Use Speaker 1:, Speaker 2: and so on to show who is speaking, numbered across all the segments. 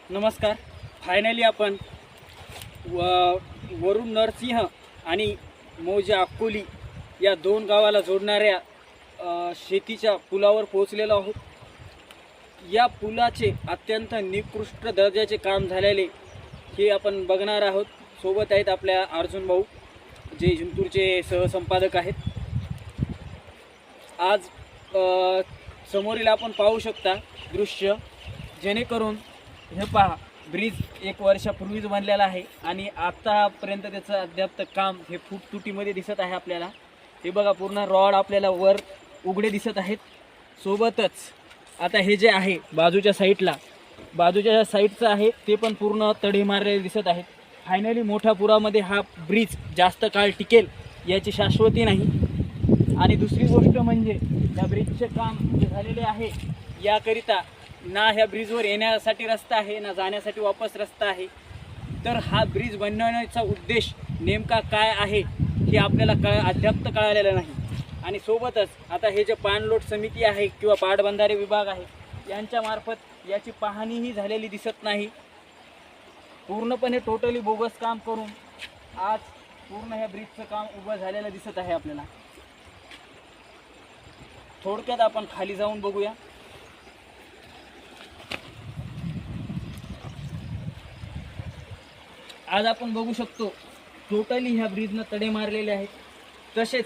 Speaker 1: नमस्कार. फायनली आपण वरुण नरसिंह आणि मौजा अक्कोली या दोन गावाला जोडणाऱ्या शेतीच्या पुलावर पोहोचलेलो आहोत. या पुलाचे अत्यंत निकृष्ट दर्जाचे काम झालेले हे आपण बघणार आहोत. सोबत आहेत आपल्या अर्जुन भाऊ, जे जिंतूरचे सहसंपादक आहेत. आज समोरील आपण पाहू शकता दृश्य, जेणेकरून हे पहा, ब्रिज 1 वर्षापूर्वीच बनलेला आहे आणि आतापर्यंत त्याचं अद्याप काम हे फूट तुटीमध्ये दिसत आहे आपल्याला. हे बघा, पूर्ण रॉड आपल्याला वर उघडे दिसत आहेत. सोबतच आता हे जे आहे बाजूच्या साईडचं आहे ते पण पूर्ण तडे मारलेले दिसत आहेत. फायनली मोठ्या पुरामध्ये हा ब्रिज जास्त काळ टिकेल याची शाश्वती नाही. आणि दुसरी गोष्ट म्हणजे या ब्रिजचे काम जे झालेले आहे, याकरिता ना ह्या ब्रिजवर येण्यासाठी रस्ता आहे ना जाण्यासाठी वापस रस्ता आहे. तर हा ब्रिज बनवण्याचा उद्देश नेमका काय आहे हे आपल्याला अद्याप कळालेलं नाही. आणि सोबतच आता हे जे पाणलोट समिती आहे किंवा पाटबंधारे विभाग आहे, यांच्यामार्फत याची पाहणीही झालेली दिसत नाही. पूर्णपणे टोटली बोगस काम करून आज पूर्ण ह्या ब्रिजचं काम उभं झालेलं दिसत आहे आपल्याला. थोडक्यात आपण खाली जाऊन बघूया. आज आपण बघू शकतो टोटली ह्या ब्रिजनं तडे मारलेले आहेत. तसेच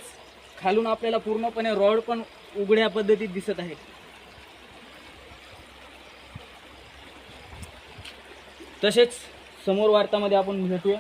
Speaker 1: खालून आपल्याला पूर्णपणे रॉड पण उघड्या पद्धतीत दिसत आहेत. तसेच समोर वार्तामध्ये आपण भेटूया.